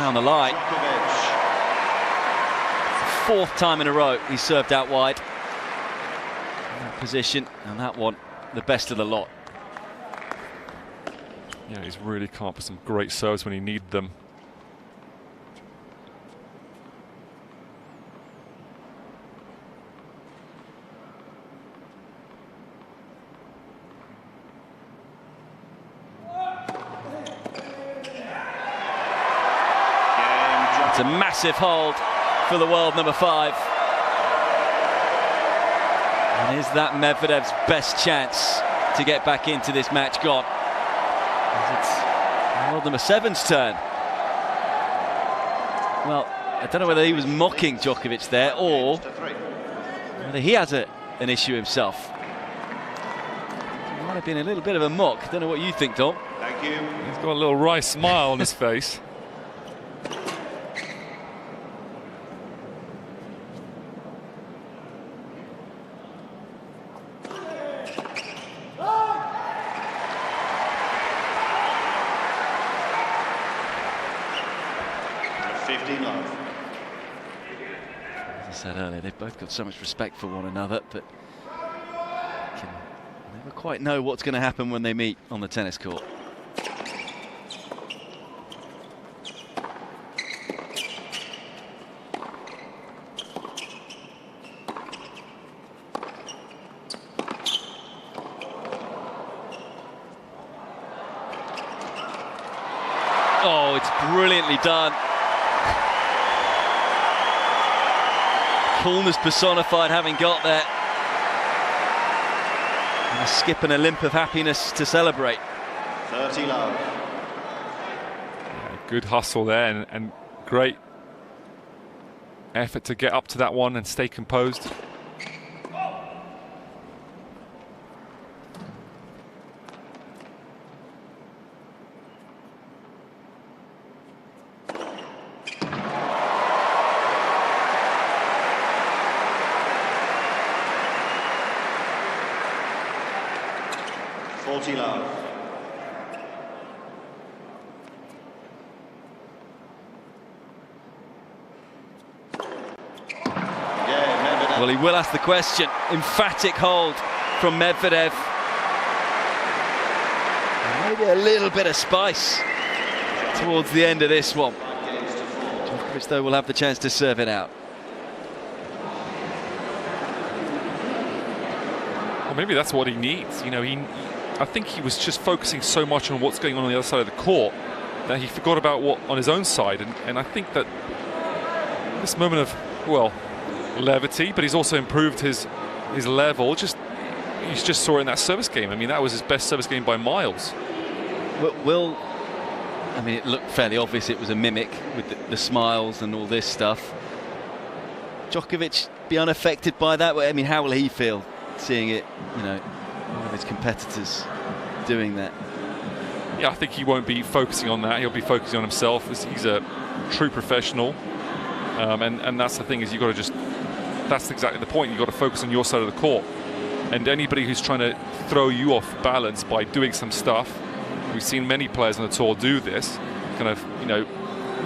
Down the line. Fourth time in a row he's served out wide. In that position, and that one, the best of the lot. Yeah, he's really come up with some great serves when he needed them. It's a massive hold for the world number 5. And is that Medvedev's best chance to get back into this match gone? As it's world number 7's turn. Well, I don't know whether he was mocking Djokovic there or whether he has an issue himself. It might have been a little bit of a mock. Don't know what you think, Dom. Thank you. He's got a little wry smile on his face. As I said earlier, they've both got so much respect for one another, but you can never quite know what's going to happen when they meet on the tennis court. Oh, it's brilliantly done. Coolness personified, having got there. And a skip and a limp of happiness to celebrate. 30 love. Yeah, good hustle there and great effort to get up to that one and stay composed. Love. Well, he will ask the question. Emphatic hold from Medvedev. And maybe a little bit of spice towards the end of this one. Djokovic, though, will have the chance to serve it out. Well, maybe that's what he needs. You know, I think he was just focusing so much on what's going on the other side of the court that he forgot about what on his own side. And I think that this moment of, well, levity, but he's also improved his level. He's just saw it in that service game. I mean, that was his best service game by miles. I mean, it looked fairly obvious it was a mimic with the smiles and all this stuff. Djokovic be unaffected by that? I mean, how will he feel seeing it, you know, one of his competitors doing that? Yeah, I think he won't be focusing on that. He'll be focusing on himself. He's a true professional, and that's the thing, is you've got to just, that's exactly the point. You've got to focus on your side of the court. And anybody who's trying to throw you off balance by doing some stuff, we've seen many players on the tour do this, kind of, you know,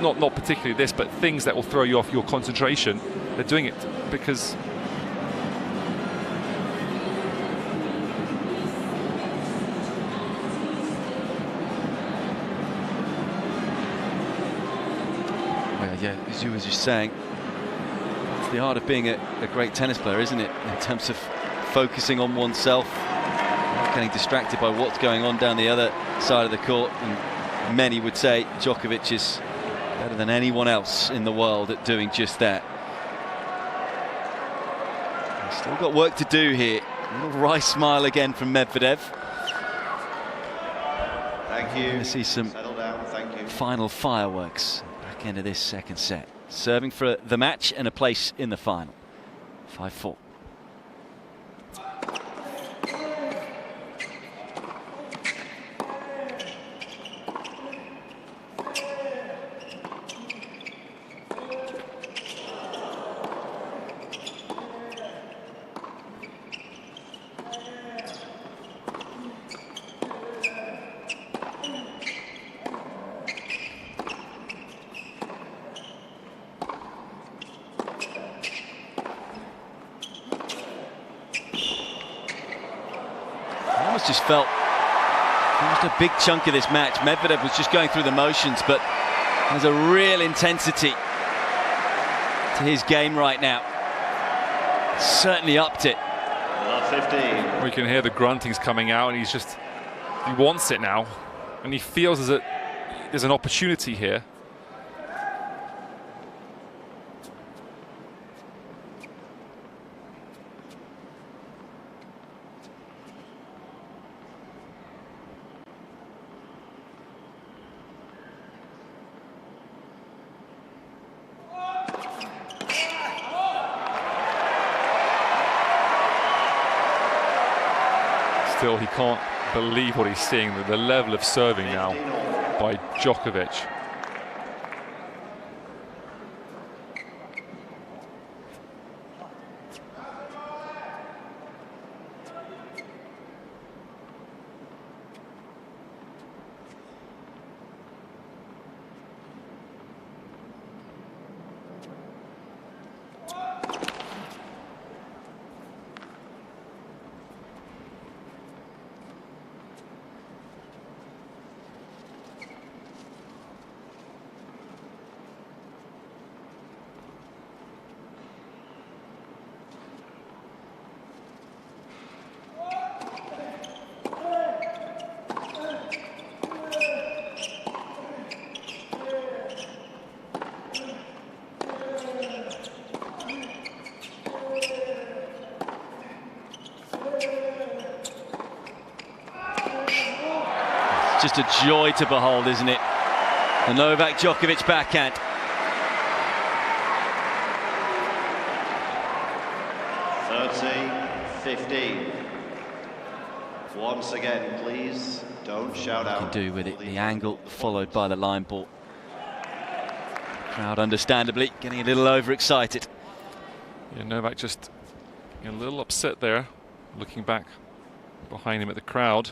not particularly this, but things that will throw you off your concentration. They're doing it because yeah, as you were just saying, it's the art of being a great tennis player, isn't it? In terms of focusing on oneself, not getting distracted by what's going on down the other side of the court. And many would say Djokovic is better than anyone else in the world at doing just that. He's still got work to do here. A little wry smile again from Medvedev. Thank you. Let's see some final fireworks. End of this second set. Serving for the match and a place in the final. 5-4. almost just felt almost a big chunk of this match Medvedev was just going through the motions, but there's a real intensity to his game right now. Certainly upped it. 15. We can hear the gruntings coming out, and he wants it now, and he feels that there's an opportunity here. Still, he can't believe what he's seeing, the level of serving now by Djokovic. Just a joy to behold, isn't it? The Novak Djokovic backhand. (30-15). Once again, please don't shout out. Can do with it, the angle followed by the line ball. Crowd understandably getting a little overexcited. Yeah, Novak just a little upset there, looking back behind him at the crowd.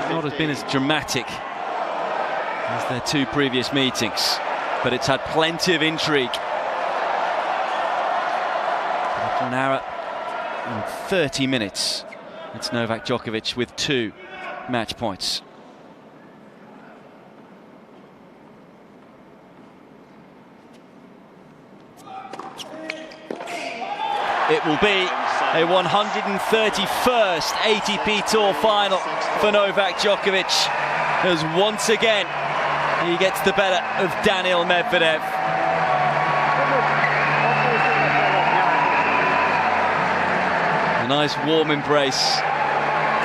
Not has been as dramatic as their two previous meetings, but it's had plenty of intrigue. After an hour and 30 minutes, it's Novak Djokovic with 2 match points. It will be a 131st ATP Tour final for Novak Djokovic, as once again he gets the better of Daniil Medvedev. A nice warm embrace.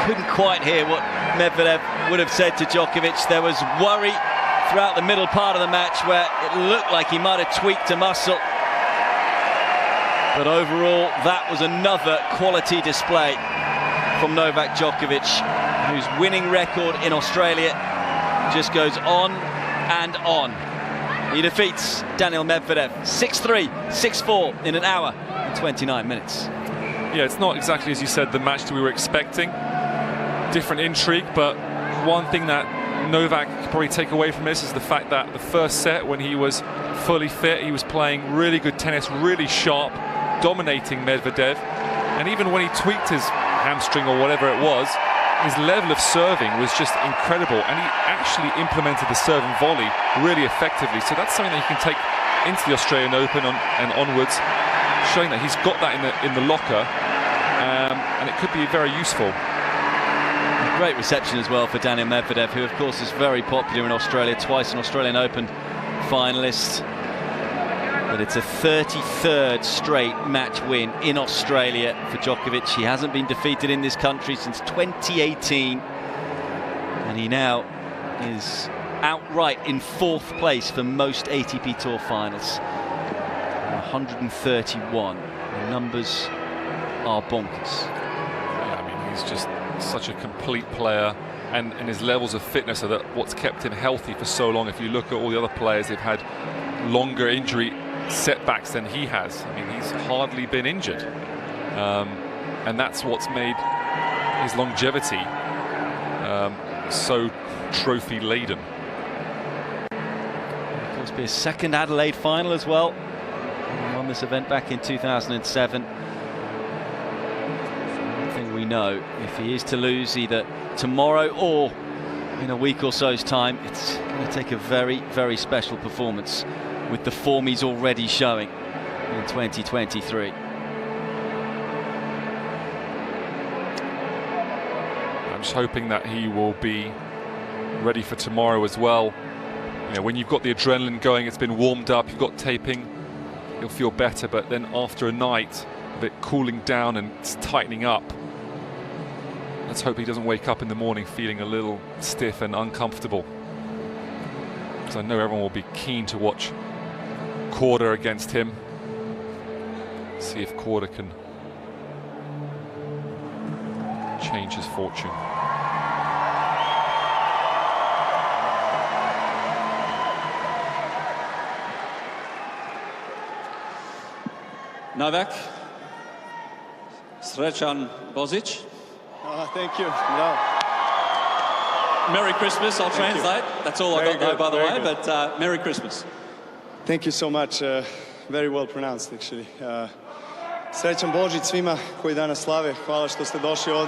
Couldn't quite hear what Medvedev would have said to Djokovic. There was worry throughout the middle part of the match where it looked like he might have tweaked a muscle. But overall, that was another quality display from Novak Djokovic, whose winning record in Australia just goes on and on. He defeats Daniil Medvedev 6-3, 6-4 in an hour and 29 minutes. Yeah, it's not exactly, as you said, the match that we were expecting. Different intrigue, but one thing that Novak could probably take away from this is the fact that the first set, when he was fully fit, he was playing really good tennis, really sharp, dominating Medvedev, and even when he tweaked his hamstring or whatever it was, his level of serving was just incredible, and he actually implemented the serve and volley really effectively. So that's something that he can take into the Australian Open and onwards, showing that he's got that in the locker, and it could be very useful. Great reception as well for Daniil Medvedev, who of course is very popular in Australia, twice an Australian Open finalist. But it's a 33rd straight match win in Australia for Djokovic. He hasn't been defeated in this country since 2018. And he now is outright in 4th place for most ATP Tour finals. 131. The numbers are bonkers. Yeah, I mean, he's just such a complete player. And his levels of fitness are what's kept him healthy for so long. If you look at all the other players, they've had longer injury setbacks than he has. I mean, he's hardly been injured. And that's what's made his longevity so trophy-laden. Of course, be his second Adelaide final as well. He won this event back in 2007. One thing we know, if he is to lose either tomorrow or in a week or so's time, it's going to take a very, very special performance with the form he's already showing in 2023. I'm just hoping that he will be ready for tomorrow as well. You know, when you've got the adrenaline going, it's been warmed up, you've got taping, you'll feel better, but then after a night of it cooling down and tightening up, let's hope he doesn't wake up in the morning feeling a little stiff and uncomfortable. Because I know everyone will be keen to watch Korda against him. See if Korda can change his fortune. Novak, Srećan Božić. Thank you. No. Merry Christmas, I'll translate. That's all I got though, by the way, but Merry Christmas. Thank you so much. Very well pronounced, actually. Srećan Božić svima koji danas slave. Hvala što ste došli ovdje.